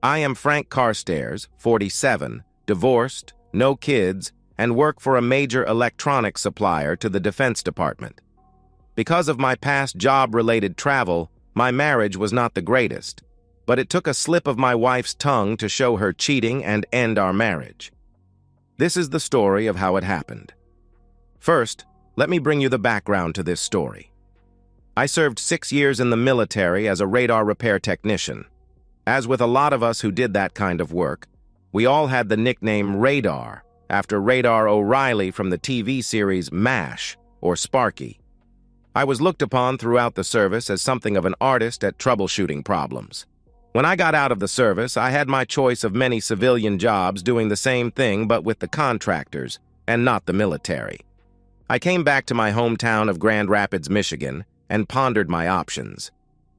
I am Frank Carstairs, 47, divorced, no kids, and work for a major electronics supplier to the Defense Department. Because of my past job-related travel, my marriage was not the greatest, but it took a slip of my wife's tongue to show her cheating and end our marriage. This is the story of how it happened. First, let me bring you the background to this story. I served 6 years in the military as a radar repair technician. As with a lot of us who did that kind of work, we all had the nickname Radar, after Radar O'Reilly from the TV series MASH, or Sparky. I was looked upon throughout the service as something of an artist at troubleshooting problems. When I got out of the service, I had my choice of many civilian jobs doing the same thing but with the contractors, and not the military. I came back to my hometown of Grand Rapids, Michigan, and pondered my options.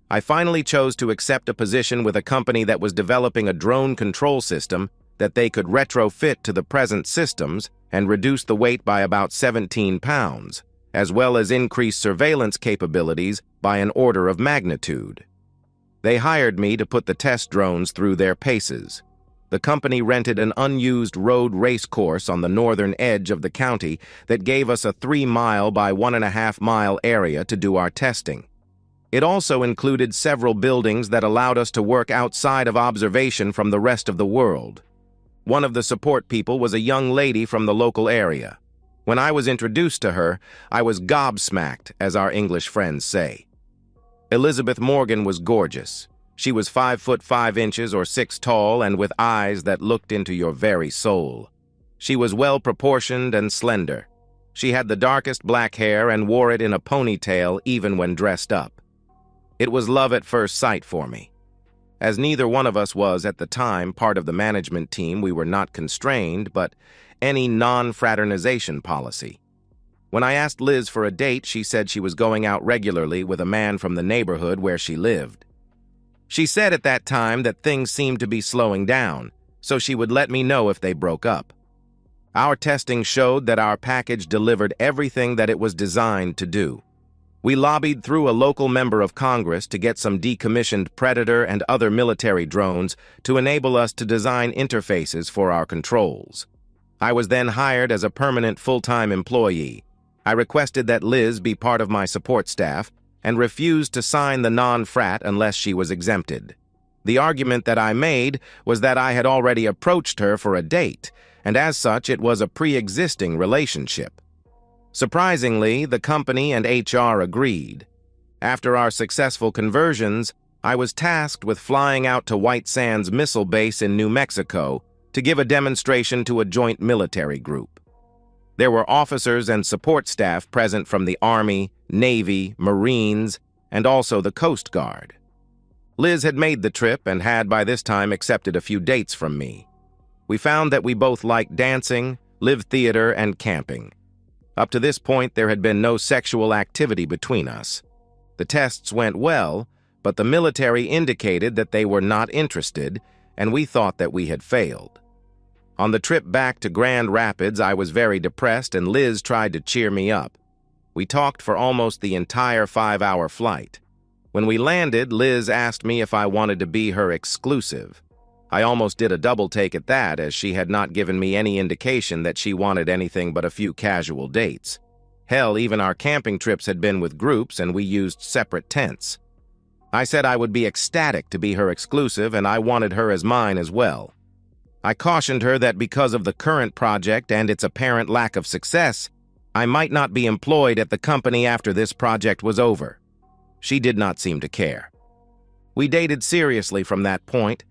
I finally chose to accept a position with a company that was developing a drone control system that they could retrofit to the present systems and reduce the weight by about 17 pounds, as well as increase surveillance capabilities by an order of magnitude. They hired me to put the test drones through their paces. The company rented an unused road race course on the northern edge of the county that gave us a 3-mile by 1.5-mile area to do our testing. It also included several buildings that allowed us to work outside of observation from the rest of the world. One of the support people was a young lady from the local area. When I was introduced to her, I was gobsmacked, as our English friends say. Elizabeth Morgan was gorgeous. She was 5 foot 5 inches or 6 tall and with eyes that looked into your very soul. She was well-proportioned and slender. She had the darkest black hair and wore it in a ponytail even when dressed up. It was love at first sight for me. As neither one of us was, at the time, part of the management team, we were not constrained, but any non-fraternization policy. When I asked Liz for a date, she said she was going out regularly with a man from the neighborhood where she lived. She said at that time that things seemed to be slowing down, so she would let me know if they broke up. Our testing showed that our package delivered everything that it was designed to do. We lobbied through a local member of Congress to get some decommissioned Predator and other military drones to enable us to design interfaces for our controls. I was then hired as a permanent full-time employee. I requested that Liz be part of my support staff and refused to sign the non-frat unless she was exempted. The argument that I made was that I had already approached her for a date, and as such it was a pre-existing relationship. Surprisingly, the company and HR agreed. After our successful conversions, I was tasked with flying out to White Sands Missile Base in New Mexico to give a demonstration to a joint military group. There were officers and support staff present from the Army, Navy, Marines, and also the Coast Guard. Liz had made the trip and had by this time accepted a few dates from me. We found that we both liked dancing, live theater, and camping. Up to this point, there had been no sexual activity between us. The tests went well, but the military indicated that they were not interested, and we thought that we had failed. On the trip back to Grand Rapids, I was very depressed, and Liz tried to cheer me up. We talked for almost the entire 5-hour flight. When we landed, Liz asked me if I wanted to be her exclusive. I almost did a double take at that, as she had not given me any indication that she wanted anything but a few casual dates. Hell, even our camping trips had been with groups, and we used separate tents. I said I would be ecstatic to be her exclusive, and I wanted her as mine as well. I cautioned her that because of the current project and its apparent lack of success, I might not be employed at the company after this project was over. She did not seem to care. We dated seriously from that point.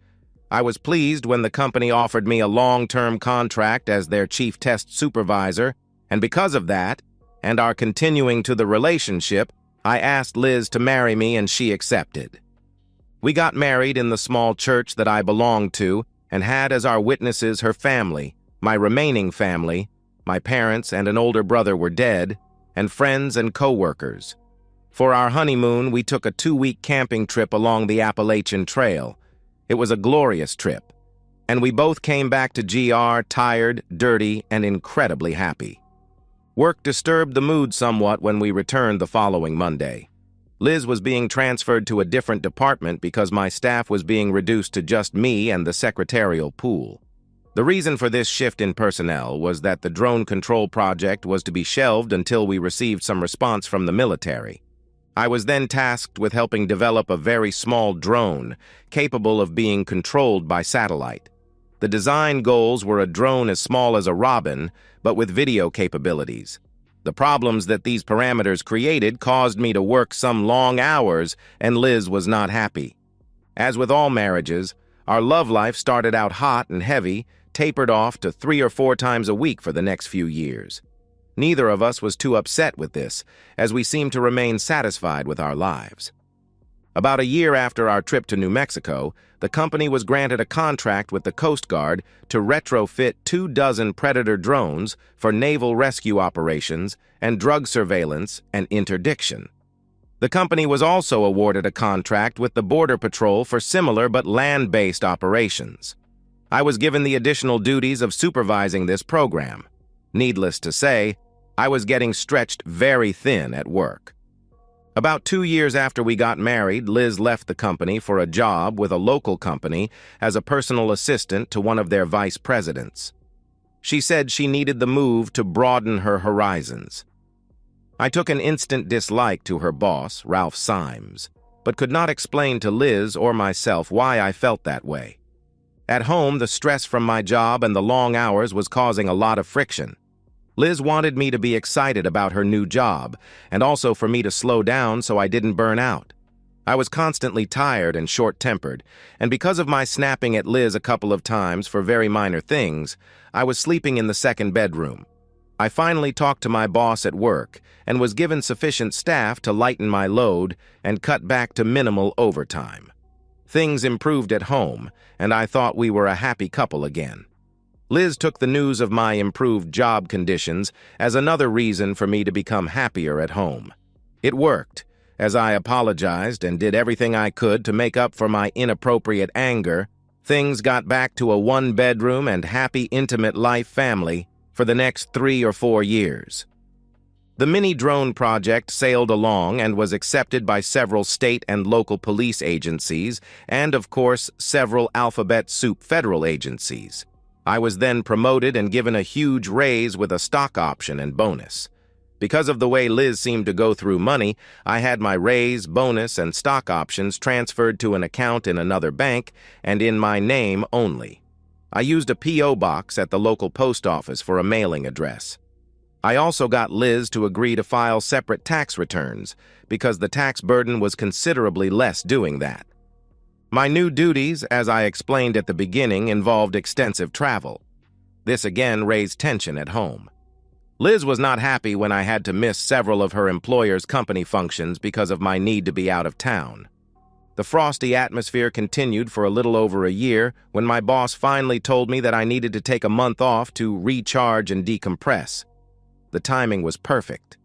I was pleased when the company offered me a long-term contract as their chief test supervisor, and because of that, and our continuing to the relationship, I asked Liz to marry me and she accepted. We got married in the small church that I belonged to and had as our witnesses her family, my remaining family, my parents and an older brother were dead, and friends and co-workers. For our honeymoon, we took a 2-week camping trip along the Appalachian Trail. It was a glorious trip, and we both came back to GR tired, dirty, and incredibly happy. Work disturbed the mood somewhat when we returned the following Monday. Liz was being transferred to a different department because my staff was being reduced to just me and the secretarial pool. The reason for this shift in personnel was that the drone control project was to be shelved until we received some response from the military. I was then tasked with helping develop a very small drone capable of being controlled by satellite. The design goals were a drone as small as a robin, but with video capabilities. The problems that these parameters created caused me to work some long hours, and Liz was not happy. As with all marriages, our love life started out hot and heavy, tapered off to 3 or 4 times a week for the next few years. Neither of us was too upset with this, as we seemed to remain satisfied with our lives. About a year after our trip to New Mexico, the company was granted a contract with the Coast Guard to retrofit 24 Predator drones for naval rescue operations and drug surveillance and interdiction. The company was also awarded a contract with the Border Patrol for similar but land-based operations. I was given the additional duties of supervising this program. Needless to say, I was getting stretched very thin at work. About 2 years after we got married, Liz left the company for a job with a local company as a personal assistant to one of their vice presidents. She said she needed the move to broaden her horizons. I took an instant dislike to her boss, Ralph Symes, but could not explain to Liz or myself why I felt that way. At home, the stress from my job and the long hours was causing a lot of friction. Liz wanted me to be excited about her new job, and also for me to slow down so I didn't burn out. I was constantly tired and short-tempered, and because of my snapping at Liz a couple of times for very minor things, I was sleeping in the second bedroom. I finally talked to my boss at work and was given sufficient staff to lighten my load and cut back to minimal overtime. Things improved at home, and I thought we were a happy couple again. Liz took the news of my improved job conditions as another reason for me to become happier at home. It worked, as I apologized and did everything I could to make up for my inappropriate anger. Things got back to a 1-bedroom and happy, intimate life family for the next 3 or 4 years. The mini drone project sailed along and was accepted by several state and local police agencies and, of course, several alphabet soup federal agencies. I was then promoted and given a huge raise with a stock option and bonus. Because of the way Liz seemed to go through money, I had my raise, bonus, and stock options transferred to an account in another bank and in my name only. I used a P.O. box at the local post office for a mailing address. I also got Liz to agree to file separate tax returns because the tax burden was considerably less doing that. My new duties, as I explained at the beginning, involved extensive travel. This again raised tension at home. Liz was not happy when I had to miss several of her employer's company functions because of my need to be out of town. The frosty atmosphere continued for a little over a year when my boss finally told me that I needed to take a month off to recharge and decompress. The timing was perfect.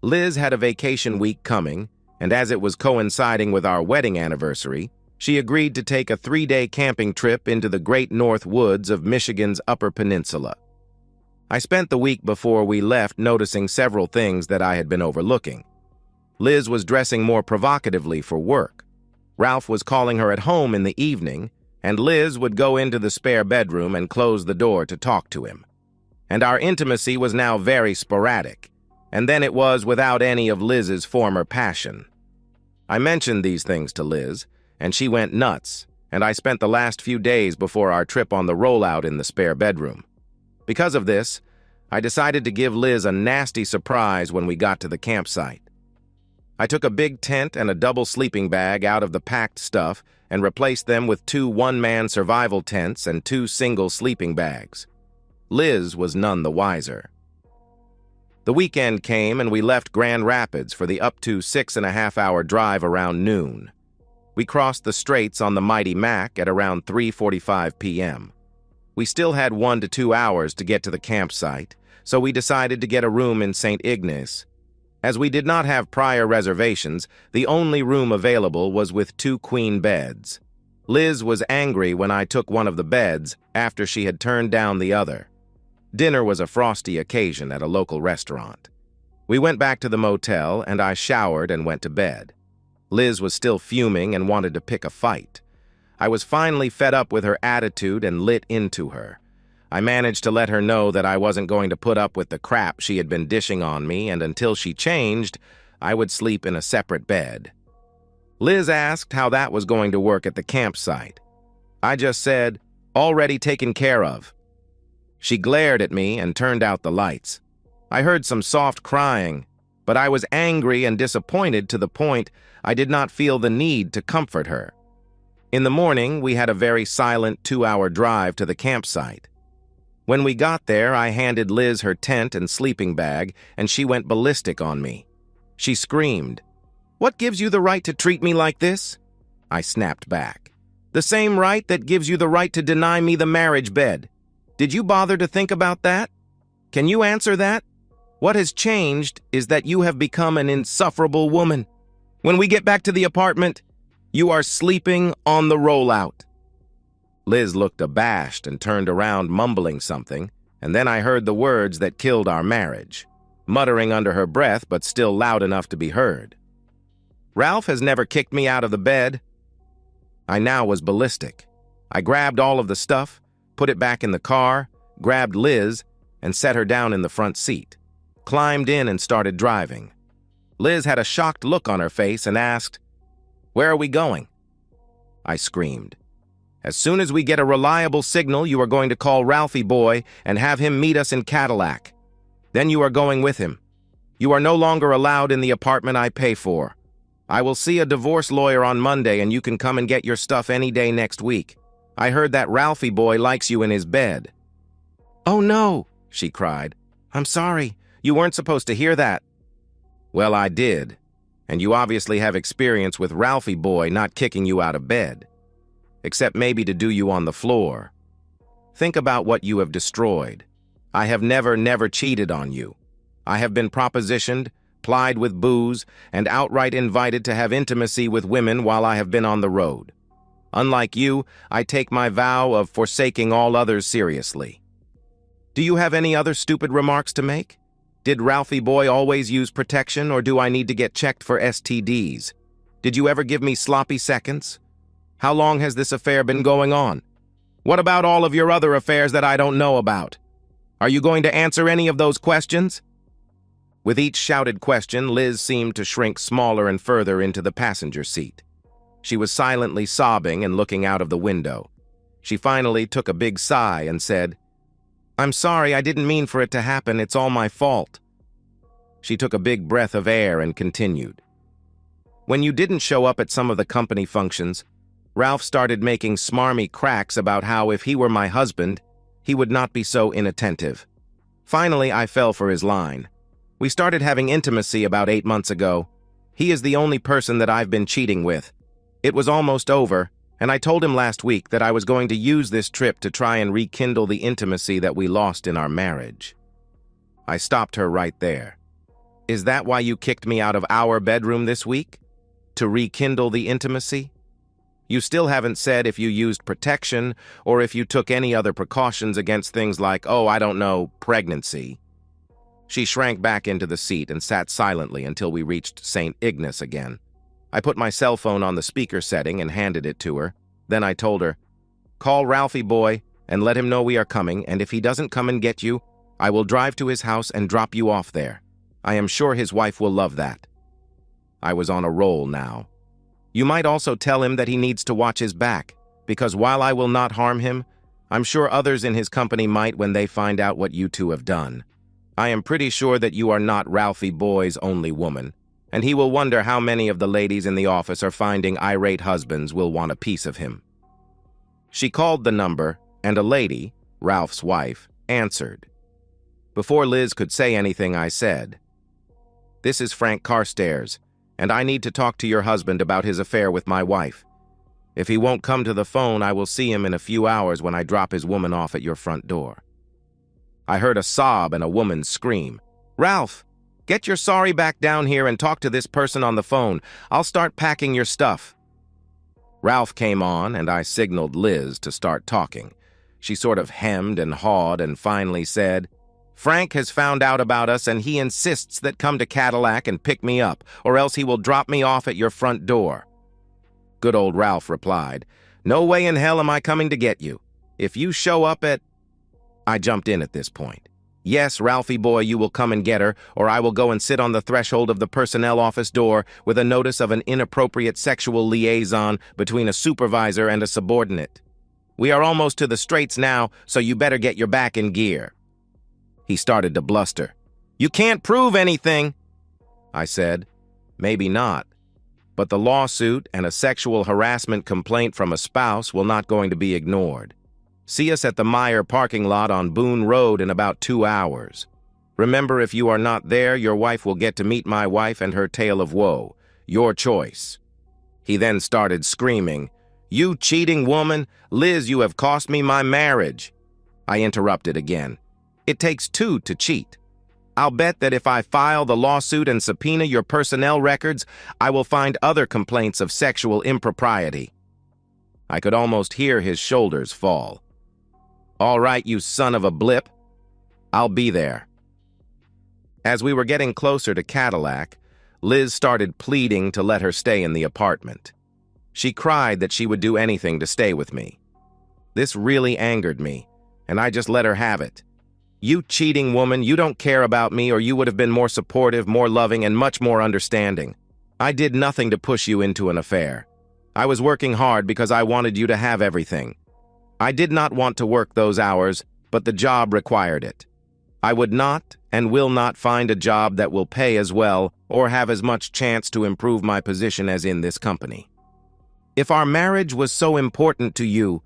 Liz had a vacation week coming, and as it was coinciding with our wedding anniversary, she agreed to take a 3-day camping trip into the Great North Woods of Michigan's Upper Peninsula. I spent the week before we left noticing several things that I had been overlooking. Liz was dressing more provocatively for work. Ralph was calling her at home in the evening, and Liz would go into the spare bedroom and close the door to talk to him. And our intimacy was now very sporadic, and then it was without any of Liz's former passion. I mentioned these things to Liz, and she went nuts, and I spent the last few days before our trip on the rollout in the spare bedroom. Because of this, I decided to give Liz a nasty surprise when we got to the campsite. I took a big tent and a double sleeping bag out of the packed stuff and replaced them with 2 one-man survival tents and 2 single sleeping bags. Liz was none the wiser. The weekend came and we left Grand Rapids for the up to 6.5-hour drive around noon. We crossed the straits on the Mighty Mac at around 3:45 p.m. We still had 1 to 2 hours to get to the campsite, so we decided to get a room in St. Ignace. As we did not have prior reservations, the only room available was with 2 queen beds. Liz was angry when I took one of the beds after she had turned down the other. Dinner was a frosty occasion at a local restaurant. We went back to the motel, and I showered and went to bed. Liz was still fuming and wanted to pick a fight. I was finally fed up with her attitude and lit into her. I managed to let her know that I wasn't going to put up with the crap she had been dishing on me, and until she changed, I would sleep in a separate bed. Liz asked how that was going to work at the campsite. I just said, "Already taken care of." She glared at me and turned out the lights. I heard some soft crying, but I was angry and disappointed to the point I did not feel the need to comfort her. In the morning, we had a very silent 2-hour drive to the campsite. When we got there, I handed Liz her tent and sleeping bag, and she went ballistic on me. She screamed, "What gives you the right to treat me like this?" I snapped back. "The same right that gives you the right to deny me the marriage bed. Did you bother to think about that? Can you answer that? What has changed is that you have become an insufferable woman. When we get back to the apartment, you are sleeping on the rollout." Liz looked abashed and turned around mumbling something, and then I heard the words that killed our marriage, muttering under her breath but still loud enough to be heard. "Ralph has never kicked me out of the bed." I now was ballistic. I grabbed all of the stuff, put it back in the car, grabbed Liz, and set her down in the front seat, climbed in and started driving. Liz had a shocked look on her face and asked, "Where are we going?" I screamed, "As soon as we get a reliable signal, you are going to call Ralphie boy and have him meet us in Cadillac. Then you are going with him. You are no longer allowed in the apartment I pay for. I will see a divorce lawyer on Monday, and you can come and get your stuff any day next week. I heard that Ralphie boy likes you in his bed." "Oh no," she cried. "I'm sorry. You weren't supposed to hear that." "Well, I did, and you obviously have experience with Ralphie boy not kicking you out of bed, except maybe to do you on the floor. Think about what you have destroyed. I have never cheated on you. I have been propositioned, plied with booze, and outright invited to have intimacy with women while I have been on the road. Unlike you, I take my vow of forsaking all others seriously. Do you have any other stupid remarks to make? Did Ralphie boy always use protection, or do I need to get checked for STDs? Did you ever give me sloppy seconds? How long has this affair been going on? What about all of your other affairs that I don't know about? Are you going to answer any of those questions?" With each shouted question, Liz seemed to shrink smaller and further into the passenger seat. She was silently sobbing and looking out of the window. She finally took a big sigh and said, "I'm sorry, I didn't mean for it to happen. It's all my fault." She took a big breath of air and continued. "When you didn't show up at some of the company functions, Ralph started making smarmy cracks about how if he were my husband, he would not be so inattentive. Finally, I fell for his line. We started having intimacy about 8 months ago. He is the only person that I've been cheating with. It was almost over, and I told him last week that I was going to use this trip to try and rekindle the intimacy that we lost in our marriage." I stopped her right there. "Is that why you kicked me out of our bedroom this week? To rekindle the intimacy? You still haven't said if you used protection or if you took any other precautions against things like, oh, I don't know, pregnancy." She shrank back into the seat and sat silently until we reached St. Ignace again. I put my cell phone on the speaker setting and handed it to her. Then I told her, "Call Ralphie boy and let him know we are coming, and if he doesn't come and get you, I will drive to his house and drop you off there. I am sure his wife will love that." I was on a roll now. "You might also tell him that he needs to watch his back, because while I will not harm him, I'm sure others in his company might when they find out what you two have done. I am pretty sure that you are not Ralphie boy's only woman, and he will wonder how many of the ladies in the office are finding irate husbands will want a piece of him." She called the number, and a lady, Ralph's wife, answered. Before Liz could say anything, I said, "This is Frank Carstairs, and I need to talk to your husband about his affair with my wife. If he won't come to the phone, I will see him in a few hours when I drop his woman off at your front door." I heard a sob and a woman's scream. "Ralph, get your sorry back down here and talk to this person on the phone. I'll start packing your stuff." Ralph came on, and I signaled Liz to start talking. She sort of hemmed and hawed and finally said, Frank has found out about us and he insists that come to Cadillac and pick me up, or else he will drop me off at your front door. Good old Ralph replied, "No way in hell am I coming to get you. If you show up at—" I jumped in at this point. "Yes, Ralphie boy, you will come and get her, or I will go and sit on the threshold of the personnel office door with a notice of an inappropriate sexual liaison between a supervisor and a subordinate. We are almost to the straights now, so you better get your back in gear." He started to bluster. "You can't prove anything." I said, "Maybe not. But the lawsuit and a sexual harassment complaint from a spouse will not going to be ignored. See us at the Meyer parking lot on Boone Road in about 2 hours. Remember, if you are not there, your wife will get to meet my wife and her tale of woe. Your choice." He then started screaming, "You cheating woman! Liz, you have cost me my marriage." I interrupted again. "It takes two to cheat. I'll bet that if I file the lawsuit and subpoena your personnel records, I will find other complaints of sexual impropriety." I could almost hear his shoulders fall. "All right, you son of a blip. I'll be there." As we were getting closer to Cadillac, Liz started pleading to let her stay in the apartment. She cried that she would do anything to stay with me. This really angered me, and I just let her have it. "You cheating woman, you don't care about me, or you would have been more supportive, more loving, and much more understanding. I did nothing to push you into an affair. I was working hard because I wanted you to have everything. I did not want to work those hours, but the job required it. I would not and will not find a job that will pay as well or have as much chance to improve my position as in this company. If our marriage was so important to you,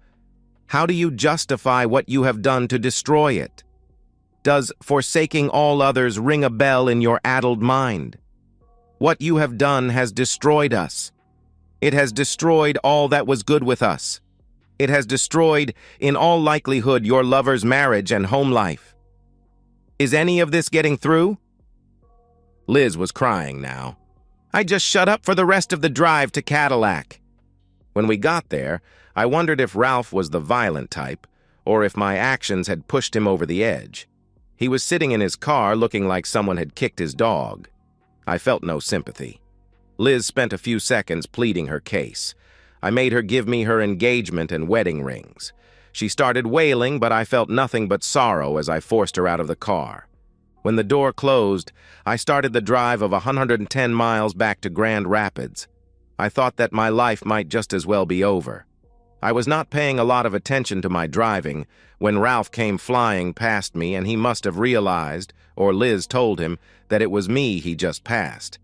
how do you justify what you have done to destroy it? Does forsaking all others ring a bell in your addled mind? What you have done has destroyed us. It has destroyed all that was good with us. It has destroyed, in all likelihood, your lover's marriage and home life. Is any of this getting through?" Liz was crying now. "I just shut up for the rest of the drive to Cadillac." When we got there, I wondered if Ralph was the violent type, or if my actions had pushed him over the edge. He was sitting in his car looking like someone had kicked his dog. I felt no sympathy. Liz spent a few seconds pleading her case. I made her give me her engagement and wedding rings. She started wailing, but I felt nothing but sorrow as I forced her out of the car. When the door closed, I started the drive of 110 miles back to Grand Rapids. I thought that my life might just as well be over. I was not paying a lot of attention to my driving when Ralph came flying past me, and he must have realized, or Liz told him, that it was me he just passed.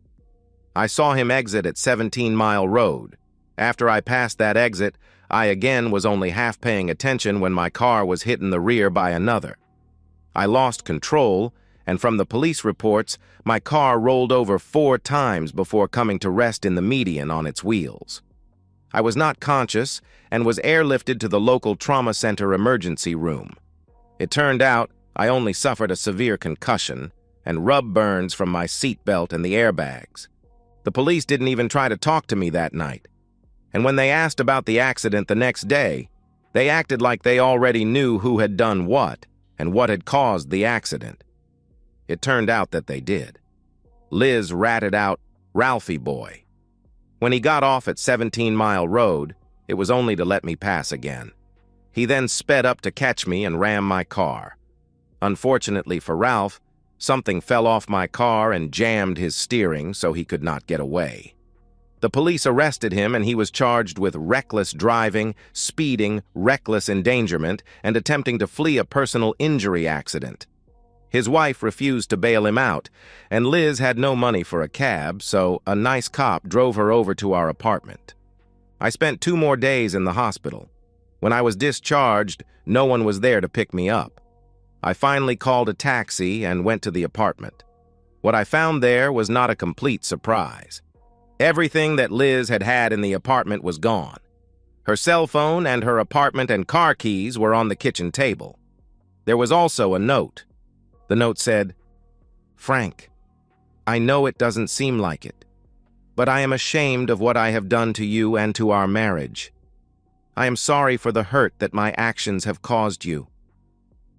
I saw him exit at 17 Mile Road. After I passed that exit, I again was only half paying attention when my car was hit in the rear by another. I lost control, and from the police reports, my car rolled over 4 times before coming to rest in the median on its wheels. I was not conscious and was airlifted to the local trauma center emergency room. It turned out I only suffered a severe concussion and rub burns from my seatbelt and the airbags. The police didn't even try to talk to me that night. And when they asked about the accident the next day, they acted like they already knew who had done what and what had caused the accident. It turned out that they did. Liz ratted out, "Ralphie boy." When he got off at 17 Mile Road, it was only to let me pass again. He then sped up to catch me and rammed my car. Unfortunately for Ralph, something fell off my car and jammed his steering so he could not get away. The police arrested him and he was charged with reckless driving, speeding, reckless endangerment, and attempting to flee a personal injury accident. His wife refused to bail him out, and Liz had no money for a cab, so a nice cop drove her over to our apartment. I spent 2 more days in the hospital. When I was discharged, no one was there to pick me up. I finally called a taxi and went to the apartment. What I found there was not a complete surprise. Everything that Liz had had in the apartment was gone. Her cell phone and her apartment and car keys were on the kitchen table. There was also a note. The note said, "Frank, I know it doesn't seem like it, but I am ashamed of what I have done to you and to our marriage. I am sorry for the hurt that my actions have caused you.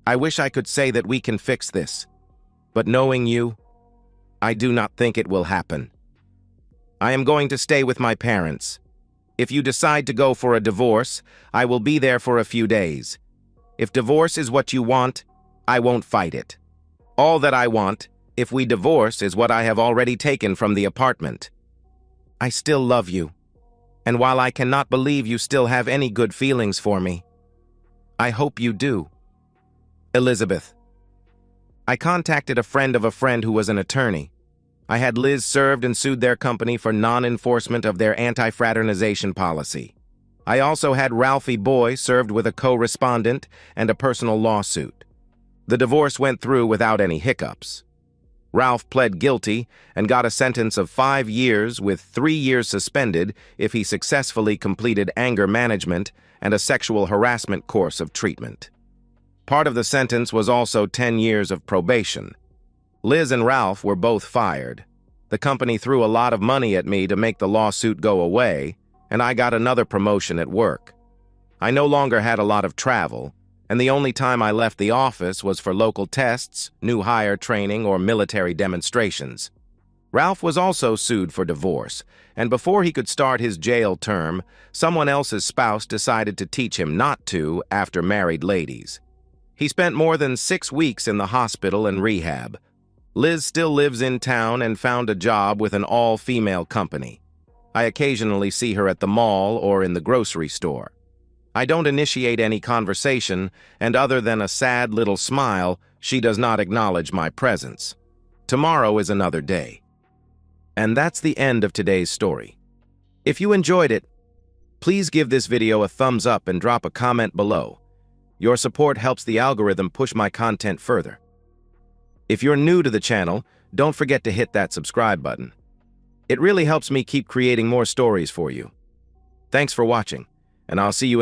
I wish I could say that we can fix this, but knowing you, I do not think it will happen. I am going to stay with my parents. If you decide to go for a divorce, I will be there for a few days. If divorce is what you want, I won't fight it. All that I want, if we divorce, is what I have already taken from the apartment. I still love you, and while I cannot believe you still have any good feelings for me, I hope you do. Elizabeth. I contacted a friend of a friend who was an attorney. I had Liz served and sued their company for non-enforcement of their anti-fraternization policy. I also had Ralphie Boy served with a co-respondent and a personal lawsuit. The divorce went through without any hiccups. Ralph pled guilty and got a sentence of 5 years with 3 years suspended if he successfully completed anger management and a sexual harassment course of treatment. Part of the sentence was also 10 years of probation. Liz and Ralph were both fired. The company threw a lot of money at me to make the lawsuit go away, and I got another promotion at work. I no longer had a lot of travel, and the only time I left the office was for local tests, new hire training, or military demonstrations. Ralph was also sued for divorce, and before he could start his jail term, someone else's spouse decided to teach him not to after married ladies. He spent more than 6 weeks in the hospital and rehab. Liz still lives in town and found a job with an all-female company. I occasionally see her at the mall or in the grocery store. I don't initiate any conversation, and other than a sad little smile, she does not acknowledge my presence. Tomorrow is another day. And that's the end of today's story. If you enjoyed it, please give this video a thumbs up and drop a comment below. Your support helps the algorithm push my content further. If you're new to the channel, don't forget to hit that subscribe button. It really helps me keep creating more stories for you. Thanks for watching, and I'll see you